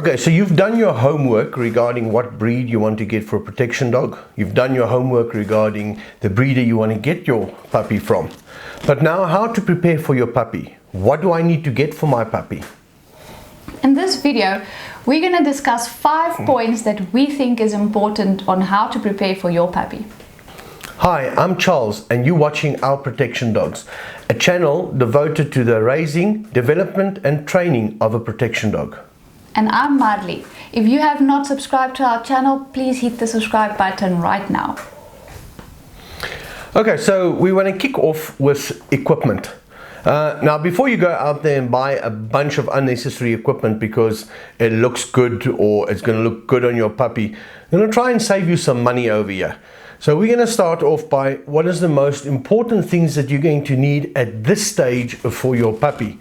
Okay, so you've done your homework regarding what breed you want to get for a protection dog. You've done your homework regarding the breeder you want to get your puppy from. But now, how to prepare for your puppy? What do I need to get for my puppy? In this video, we're going to discuss 5 points that we think is important on how to prepare for your puppy. Hi, I'm Charles and you're watching Our Protection Dogs, a channel devoted to the raising, development and training of a protection dog. And I'm Marley. If you have not subscribed to our channel, please hit the subscribe button right now. Okay, so we want to kick off with equipment. Now, before you go out there and buy a bunch of unnecessary equipment because it looks good or it's going to look good on your puppy, I'm going to try and save you some money over here. So we're going to start off by what is the most important things that you're going to need at this stage for your puppy.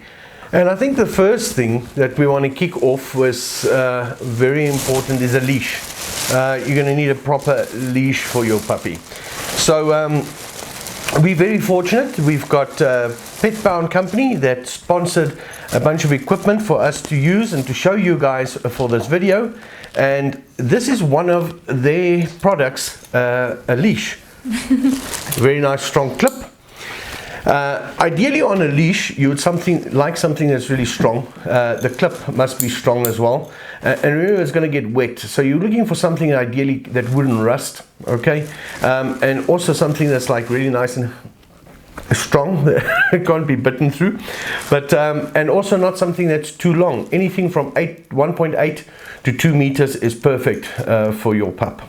And I think the first thing that we want to kick off with, very important, is a leash. You're going to need a proper leash for your puppy. So we're very fortunate. We've got a Pet Bound company that sponsored a bunch of equipment for us to use and to show you guys for this video. And this is one of their products, a leash. Very nice strong clip. Ideally on a leash you would like something that's really strong. The clip must be strong as well, and remember it's going to get wet, so you're looking for something ideally that wouldn't rust, okay, and also something that's like really nice and strong. It can't be bitten through, but and also not something that's too long. Anything from 1.8 to 2 meters is perfect for your pup.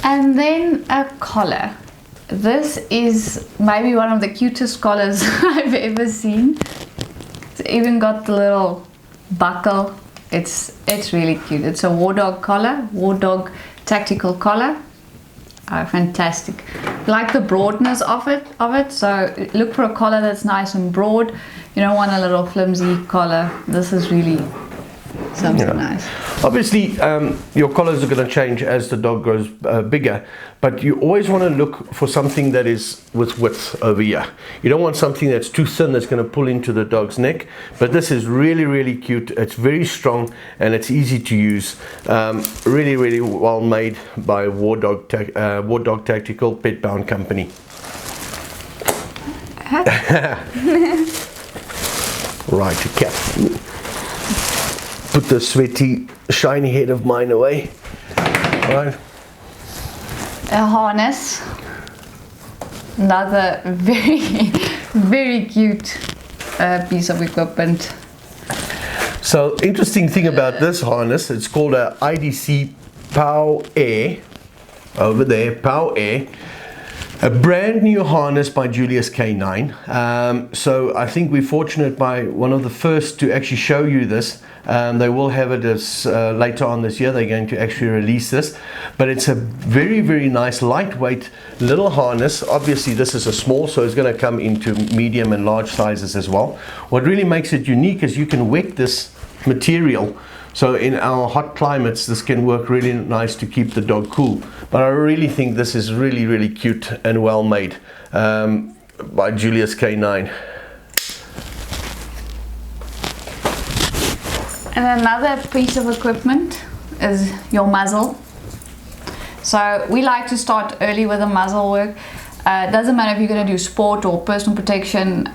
And then a collar. This is maybe one of the cutest collars I've ever seen. It's even got the little buckle. It's really cute. It's a war dog collar, war dog tactical collar. Fantastic. Like the broadness of it. So look for a collar that's nice and broad. You don't want a little flimsy collar. This is really something nice. Obviously, your collars are going to change as the dog grows bigger, but you always want to look for something that is with width over here. You don't want something that's too thin that's going to pull into the dog's neck, but this is really cute. It's very strong and it's easy to use. Really well made by War Dog Tactical Pet Bound company. Right, okay. Put the sweaty, shiny head of mine away. Right. A harness. Another very cute piece of equipment. So, interesting thing about this harness, it's called a IDC Pow Air. Over there, Pow Air. A brand new harness by Julius K9. So I think we're fortunate by one of the first to actually show you this. They will have it as later on this year. They're going to actually release this, but it's a very nice lightweight little harness. Obviously this is a small, so it's going to come into medium and large sizes as well. What really makes it unique is you can wet this material. So in our hot climates, this can work really nice to keep the dog cool. But I really think this is really cute and well made by Julius K9. And another piece of equipment is your muzzle. So we like to start early with the muzzle work. It doesn't matter if you're going to do sport or personal protection.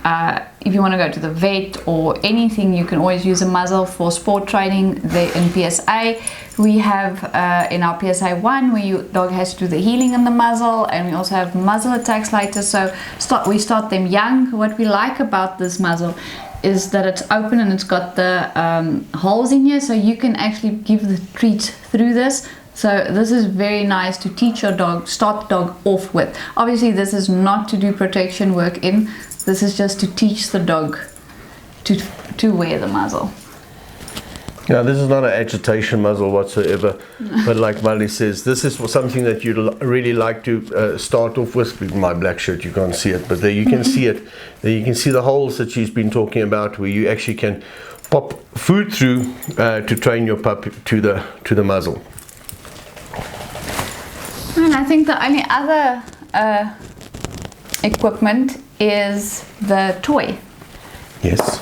If you want to go to the vet or anything, you can always use a muzzle. For sport training there in PSA, we have in our PSA 1 where your dog has to do the healing in the muzzle, and we also have muzzle attacks later. So we start them young. What we like about this muzzle is that it's open and it's got the holes in here, so you can actually give the treat through this. So this is very nice to teach your dog, start the dog off with. Obviously this is not to do protection work in, this is just to teach the dog to wear the muzzle. Yeah, this is not an agitation muzzle whatsoever, but like Marley says, this is something that you'd really like to start off with. With my black shirt you can't see it, but there you can see it. There you can see the holes that she's been talking about, where you actually can pop food through to train your pup to the muzzle. And I think the only other equipment is the toy. Yes.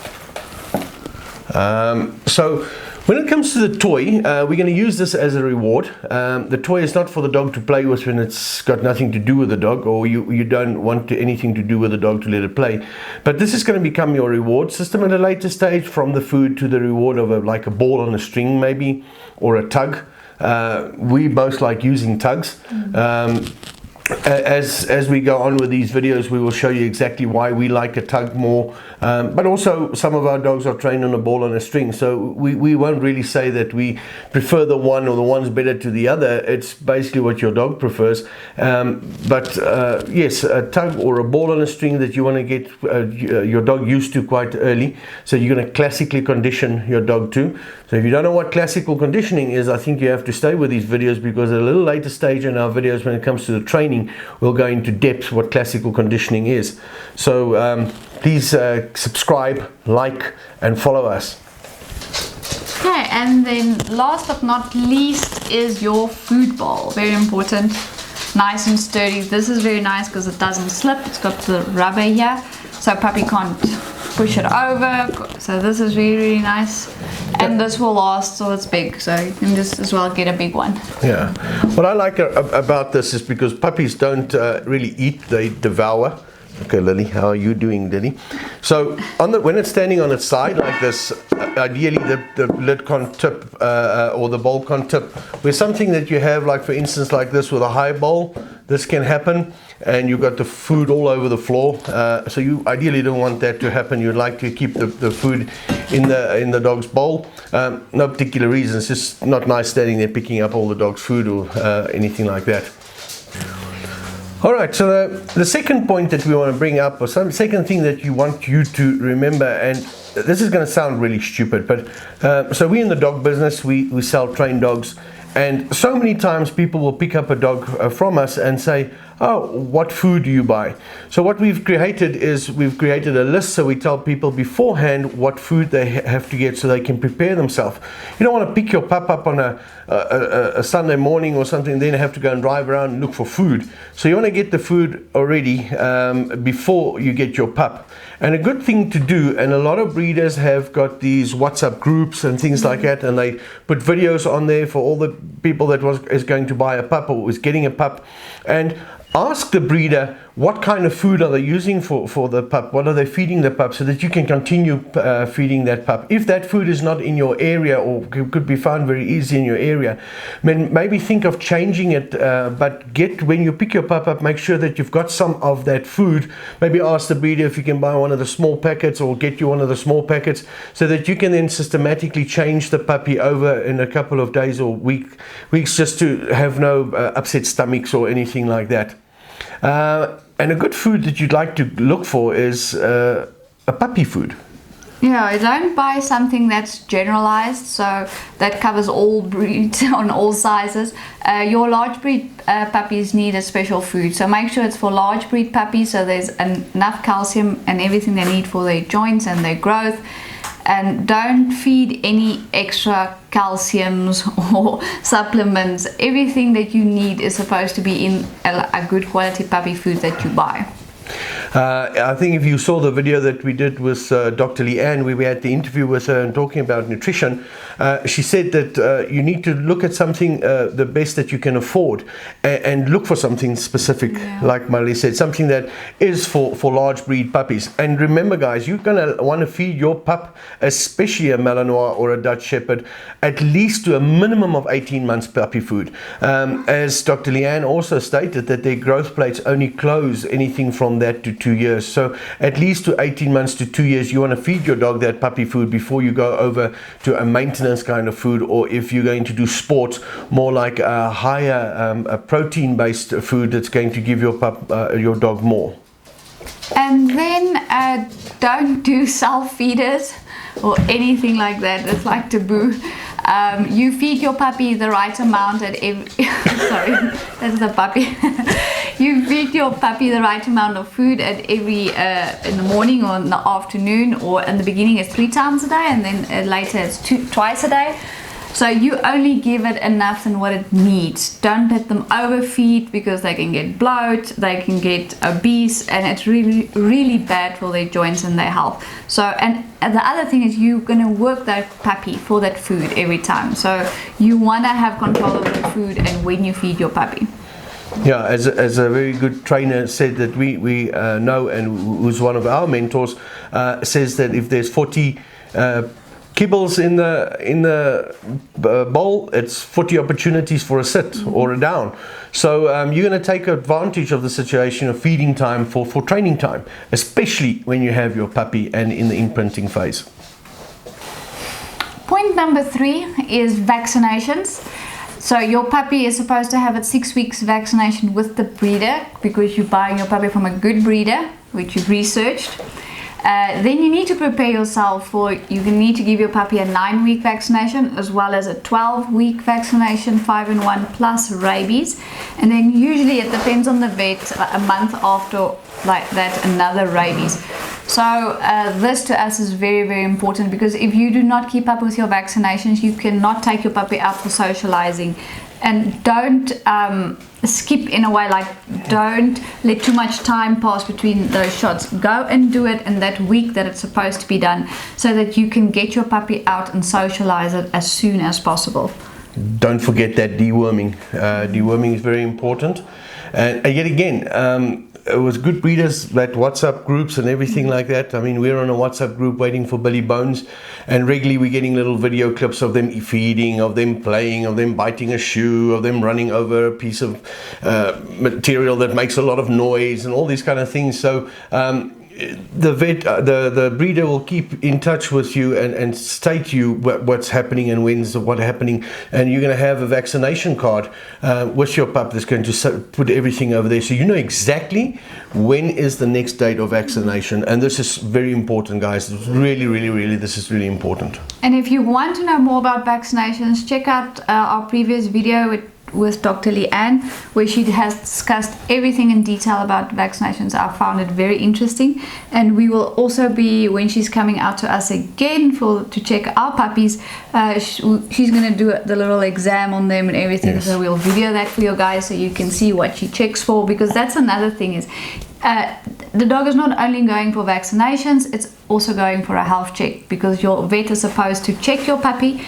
So When it comes to the toy, we're going to use this as a reward. The toy is not for the dog to play with when it's got nothing to do with the dog, or you don't want anything to do with the dog to let it play. But this is going to become your reward system at a later stage, from the food to the reward of like a ball on a string maybe, or a tug. We both like using tugs. As we go on with these videos, we will show you exactly why we like a tug more, but also some of our dogs are trained on a ball and a string, so we won't really say that we prefer the one or the one's better to the other. It's basically what your dog prefers. Yes, a tug or a ball on a string that you want to get your dog used to quite early, so you're going to classically condition your dog to. So if you don't know what classical conditioning is, I think you have to stay with these videos, because at a little later stage in our videos, when it comes to the training, we'll go into depth what classical conditioning is. So please subscribe, like, and follow us. Okay, and then last but not least is your food bowl. Very important, nice and sturdy. This is very nice because it doesn't slip. It's got the rubber here, so puppy can't push it over. So this is really, really nice. And this will last till it's big, so you can just as well get a big one. Yeah. What I like about this is because puppies don't really eat, they devour. Okay, Lily, how are you doing, Lily? So when it's standing on its side like this, ideally the lid can't tip or the bowl can't tip. With something that you have, like for instance like this with a high bowl, this can happen, and you've got the food all over the floor. So you ideally don't want that to happen. You'd like to keep the food in the dog's bowl. No particular reason, it's just not nice standing there picking up all the dog's food or anything like that. Alright, so the second point that we want to bring up, or some second thing that you want you to remember, and this is going to sound really stupid, but so we in the dog business, we sell trained dogs, and so many times people will pick up a dog from us and say, oh, what food do you buy? So what we've created is we've created a list, so we tell people beforehand what food they have to get so they can prepare themselves. You don't want to pick your pup up on a Sunday morning or something, then have to go and drive around and look for food. So you want to get the food already before you get your pup. And a good thing to do, and a lot of breeders have got these WhatsApp groups and things like that, and they put videos on there for all the people that is going to buy a pup or is getting a pup, and ask the breeder what kind of food are they using for the pup, what are they feeding the pup, so that you can continue feeding that pup. If that food is not in your area or could be found very easy in your area, then maybe think of changing it, but when you pick your pup up, make sure that you've got some of that food. Maybe ask the breeder if you can buy one of the small packets, or get you one of the small packets, so that you can then systematically change the puppy over in a couple of days or weeks, just to have no upset stomachs or anything like that. And a good food that you'd like to look for is a puppy food. Yeah, don't buy something that's generalized, so that covers all breeds on all sizes. Your large breed puppies need a special food, so make sure it's for large breed puppies, so there's enough calcium and everything they need for their joints and their growth. And don't feed any extra calciums or supplements. Everything that you need is supposed to be in a good quality puppy food that you buy. I think if you saw the video that we did with Dr. Leanne, where we had the interview with her and talking about nutrition, she said that you need to look at something the best that you can afford, and look for something specific, like Marley said, something that is for large breed puppies. And remember guys, you're going to want to feed your pup, especially a Malinois or a Dutch Shepherd, at least to a minimum of 18 months puppy food. As Dr. Leanne also stated, that their growth plates only close anything from that to 2 years. So at least to 18 months to 2 years, you want to feed your dog that puppy food before you go over to a maintenance kind of food, or if you're going to do sports, more like a higher a protein based food that's going to give your dog more. And then don't do self feeders or anything like that. It's like taboo. You feed your puppy the right amount at every sorry, that's the puppy. You feed your puppy the right amount of food at every in the morning or in the afternoon, or in the beginning it's 3 times a day, and then later it's twice a day. So you only give it enough than what it needs. Don't let them overfeed, because they can get bloat, they can get obese, and it's really, really bad for their joints and their health. So, and the other thing is, you're going to work that puppy for that food every time. So you want to have control over the food and when you feed your puppy. Yeah, as a very good trainer said that we know, and who's one of our mentors, says that if there's 40 kibbles in the bowl, it's 40 opportunities for a sit or a down. So you're going to take advantage of the situation of feeding time for training time, especially when you have your puppy and in the imprinting phase. Point number 3 is vaccinations. So your puppy is supposed to have a 6 weeks vaccination with the breeder, because you're buying your puppy from a good breeder, which you've researched. Then you need to prepare yourself for, you need to give your puppy a 9-week vaccination, as well as a 12-week vaccination, 5-in-1 plus rabies. And then usually it depends on the vet, a month after like that, another rabies. So this to us is very, very important, because if you do not keep up with your vaccinations, you cannot take your puppy out for socializing. And don't skip in a way, like don't let too much time pass between those shots. Go and do it in that week that it's supposed to be done, so that you can get your puppy out and socialize it as soon as possible. Don't forget that deworming. Deworming is very important. And yet again, with good breeders, that WhatsApp groups and everything like that. I mean, we're on a WhatsApp group waiting for Billy Bones, and regularly we're getting little video clips of them feeding, of them playing, of them biting a shoe, of them running over a piece of material that makes a lot of noise, and all these kind of things. So the vet, the breeder will keep in touch with you and state to you what's happening and when's what's happening, and you're going to have a vaccination card with your pup that's going to put everything over there, so you know exactly when is the next date of vaccination. And this is very important, guys. It's really, this is really important. And if you want to know more about vaccinations, check out our previous video with Dr. Leanne, where she has discussed everything in detail about vaccinations. I found it very interesting, and we will also be, when she's coming out to us again to check our puppies, she's going to do the little exam on them and everything. Yes. So we'll video that for you guys, so you can see what she checks for, because that's another thing is the dog is not only going for vaccinations, it's also going for a health check, because your vet is supposed to check your puppy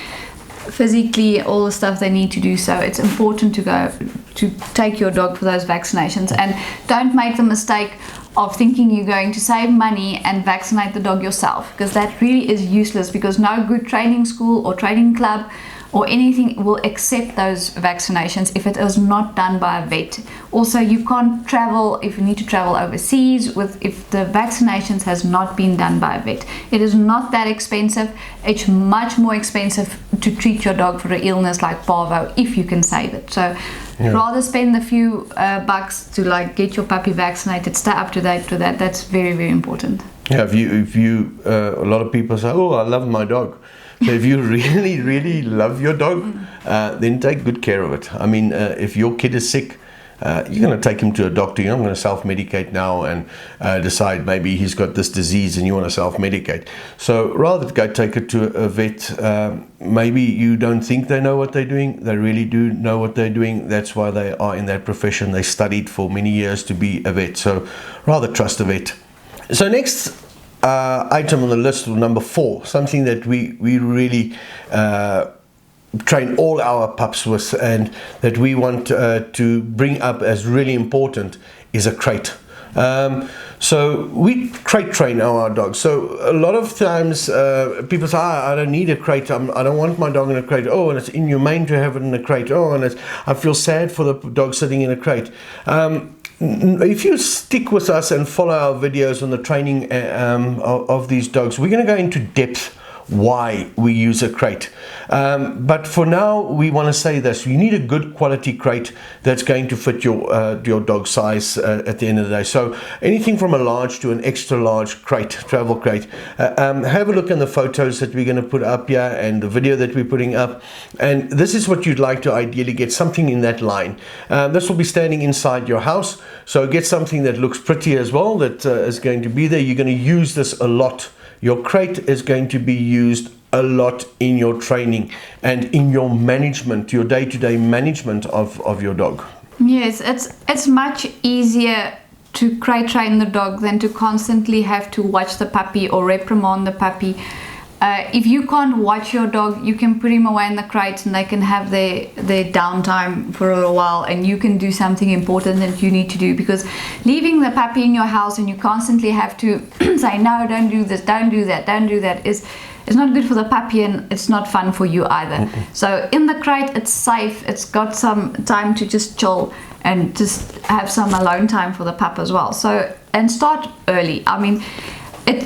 physically, all the stuff they need to do. So it's important to go to take your dog for those vaccinations, and don't make the mistake of thinking you're going to save money and vaccinate the dog yourself, because that really is useless, because no good training school or training club or anything will accept those vaccinations if it is not done by a vet. Also, you can't travel if you need to travel overseas if the vaccinations has not been done by a vet. It is not that expensive. It's much more expensive to treat your dog for an illness like parvo if you can save it. So rather spend a few bucks to like get your puppy vaccinated, stay up to date with that. That's very, very important. Yeah, if you a lot of people say, oh, I love my dog. So if you really love your dog, then take good care of it. I mean, if your kid is sick, you're going to take him to a doctor. You're not going to self-medicate now and decide maybe he's got this disease and you want to self-medicate. So rather go take it to a vet. Maybe you don't think they know what they're doing. They really do know what they're doing. That's why they are in that profession. They studied for many years to be a vet. So rather trust a vet. So next item on the list, number 4, something that we really train all our pups with, and that we want to bring up as really important, is a crate. So we crate train our dogs. So a lot of times people say, I don't need a crate, I don't want my dog in a crate. Oh, and it's inhumane to have it in a crate. Oh, and I feel sad for the dog sitting in a crate. If you stick with us and follow our videos on the training of these dogs, we're going to go into depth why we use a crate. But for now, we want to say this: you need a good quality crate that's going to fit your dog size at the end of the day. So anything from a large to an extra large crate, travel crate. Have a look in the photos that we're going to put up here and the video that we're putting up. And this is what you'd like to ideally get, something in that line. This will be standing inside your house. So get something that looks pretty as well, that is going to be there. You're going to use this a lot. Your crate is going to be used a lot in your training and in your management, your day-to-day management of your dog. Yes, it's much easier to crate train the dog than to constantly have to watch the puppy or reprimand the puppy. If you can't watch your dog, you can put him away in the crate and they can have their downtime for a little while, and you can do something important that you need to do, because leaving the puppy in your house and you constantly have to say, no, don't do this, don't do that, don't do that, is not good for the puppy, and it's not fun for you either. So in the crate, it's safe, it's got some time to just chill and just have some alone time for the pup as well. So, and start early. I mean,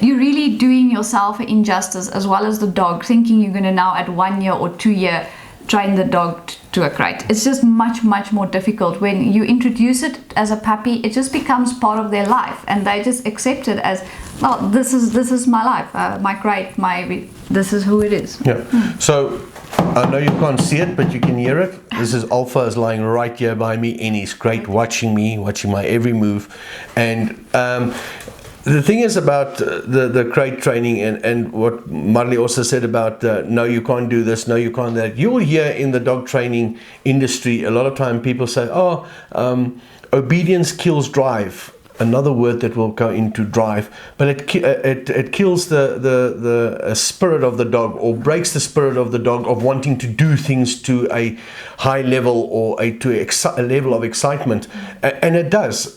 you're really doing yourself an injustice as well as the dog, thinking you're going to now at 1 year or 2 year train the dog to a crate. It's just much more difficult. When you introduce it as a puppy, it just becomes part of their life, and they just accept it as, well, this is my life, my crate, this is who it is. Yeah. So I know you can't see it, but you can hear it. This is Alpha, is lying right here by me in his crate, watching me, watching my every move. And the thing is about the crate training, and what Marley also said about no, you can't do this, no, you can't that. You'll hear in the dog training industry a lot of time people say, obedience kills drive. Another word that will go into drive, but it kills the spirit of the dog, or breaks the spirit of the dog of wanting to do things to a high level, or a level of excitement, and it does.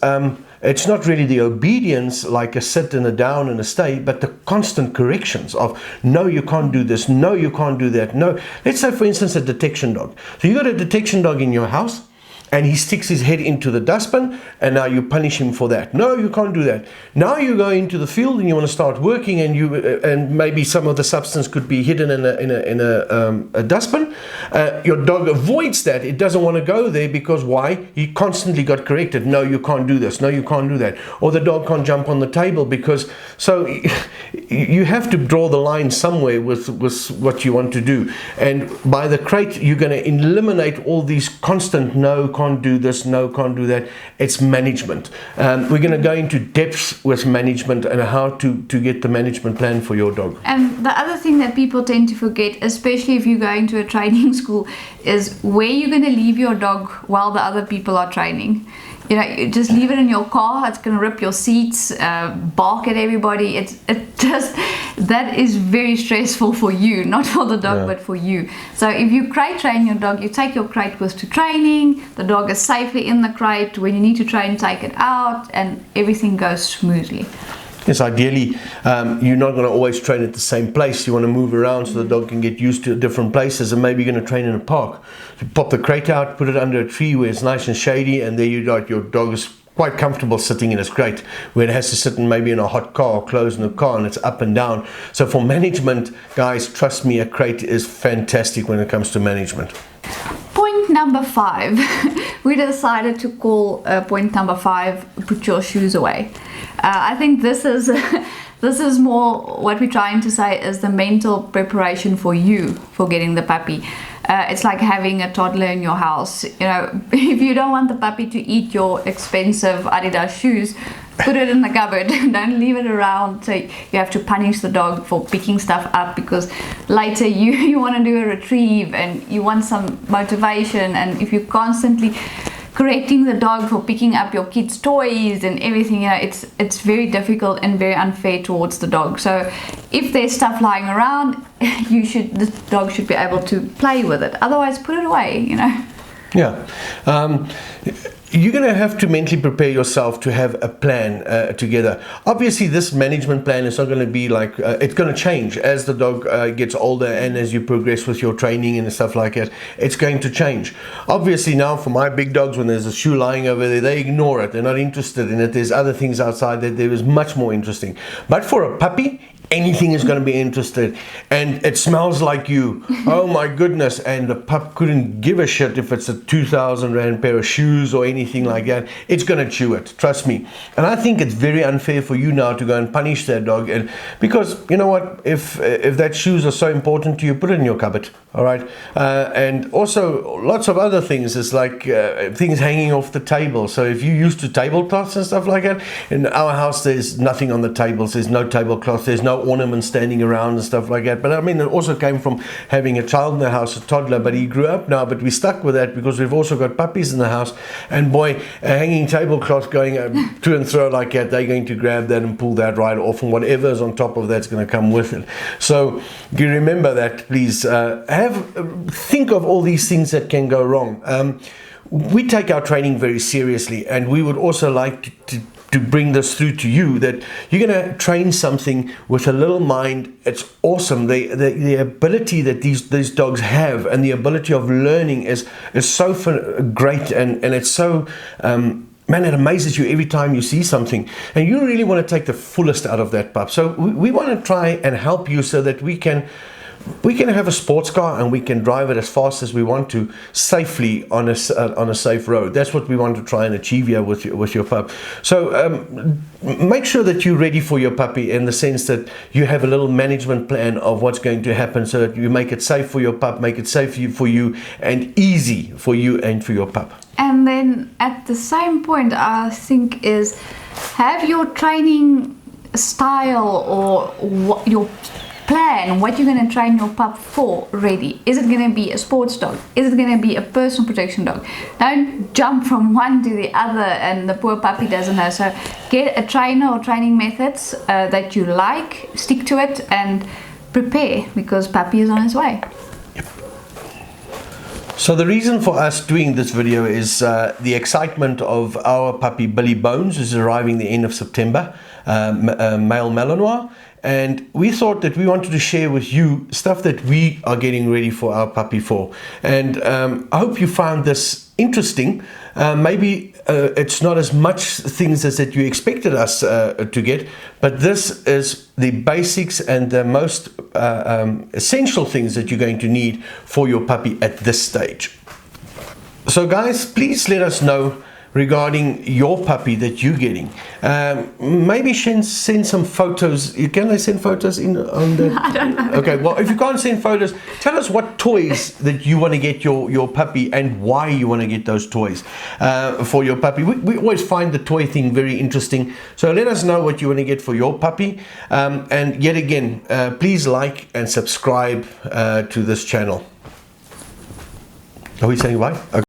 It's not really the obedience like a sit and a down and a stay, but the constant corrections of, no, you can't do this, no, you can't do that, no. Let's say, for instance, a detection dog. So you got a detection dog in your house, and he sticks his head into the dustbin, and now you punish him for that. No, you can't do that. Now you go into the field and you want to start working, and maybe some of the substance could be hidden in a dustbin. Your dog avoids that. It doesn't want to go there because why? He constantly got corrected. No, you can't do this. No, you can't do that. Or the dog can't jump on the table because. So you have to draw the line somewhere with what you want to do. And by the crate, you're going to eliminate all these constant no. Can't do this, no, can't do that. It's management. We're going to go into depths with management and how to get the management plan for your dog. And the other thing that people tend to forget, especially if you go into a training school, is where you're going to leave your dog while the other people are training. You know, you just leave it in your car, it's going to rip your seats, bark at everybody. That is very stressful for you, not for the dog, but for you. So if you crate train your dog, you take your crate with to training, the dog is safely in the crate. When you need to train, take it out, and everything goes smoothly. Yes, ideally, you're not going to always train at the same place. You want to move around so the dog can get used to different places, and maybe you're going to train in a park. You pop the crate out, put it under a tree where it's nice and shady, and there you go. Your dog is quite comfortable sitting in his crate, where it has to sit in maybe in a hot car or closed in the car, and it's up and down. So for management, guys, trust me, a crate is fantastic when it comes to management. Point number 5. We decided to call point number 5, put your shoes away. I think this is more what we're trying to say is the mental preparation for you for getting the puppy. It's like having a toddler in your house. You know, if you don't want the puppy to eat your expensive Adidas shoes, put it in the cupboard. Don't leave it around. So you have to punish the dog for picking stuff up, because later you want to do a retrieve and you want some motivation. And if you're constantly correcting the dog for picking up your kids' toys and everything, you know, it's very difficult and very unfair towards the dog. So if there's stuff lying around, the dog should be able to play with it. Otherwise, put it away, you know. Yeah. You're going to have to mentally prepare yourself to have a plan together. Obviously, this management plan is not going to be like, it's going to change as the dog gets older and as you progress with your training and stuff like that. It's going to change. Obviously, now for my big dogs, when there's a shoe lying over there, they ignore it. They're not interested in it. There's other things outside that there is much more interesting. But for a puppy, anything is going to be interested, and it smells like you. Oh my goodness. And the pup couldn't give a shit if it's a 2,000 Rand pair of shoes or anything like that. It's going to chew it, trust me. And I think it's very unfair for you now to go and punish that dog, and because you know what, if that shoes are so important to you, put it in your cupboard. All right. And also lots of other things is like things hanging off the table. So if you're used to tablecloths and stuff like that, in our house there's nothing on the tables, there's no tablecloth, there's no no ornaments standing around and stuff like that. But I mean, it also came from having a child in the house, a toddler, but he grew up now, but we stuck with that because we've also got puppies in the house, and boy, a hanging tablecloth going to and fro like that, they're going to grab that and pull that right off, and whatever is on top of that's going to come with it. So you remember that, please. Think of all these things that can go wrong. We take our training very seriously, and we would also like to bring this through to you, that you're going to train something with a little mind. It's awesome. The ability that these dogs have, and the ability of learning is so great, and it's so man, it amazes you every time you see something, and you really want to take the fullest out of that pup. So we want to try and help you so that we can have a sports car and we can drive it as fast as we want to, safely on a safe road. That's what we want to try and achieve here with your pup. So make sure that you're ready for your puppy, in the sense that you have a little management plan of what's going to happen, so that you make it safe for your pup, make it safe for you, and easy for you and for your pup. And then at the same point, I think, is have your training style or your plan, what you're going to train your pup for, ready. Is it going to be a sports dog? Is it going to be a personal protection dog? Don't jump from one to the other and the poor puppy doesn't know. So get a trainer or training methods that you like, stick to it, and prepare, because puppy is on his way. So the reason for us doing this video is the excitement of our puppy Billy Bones, who's arriving the end of September, male Malinois. And we thought that we wanted to share with you stuff that we are getting ready for our puppy for. And I hope you found this interesting. Maybe it's not as much things as that you expected us to get, but this is the basics and the most essential things that you're going to need for your puppy at this stage. So guys, please let us know regarding your puppy that you're getting. Maybe send some photos. Can I send photos in on the? I don't know. Okay, well, if you can't send photos, tell us what toys that you want to get your puppy, and why you want to get those toys for your puppy. We always find the toy thing very interesting, so let us know what you want to get for your puppy. And yet again, please like and subscribe to this channel. Are we saying bye? Okay.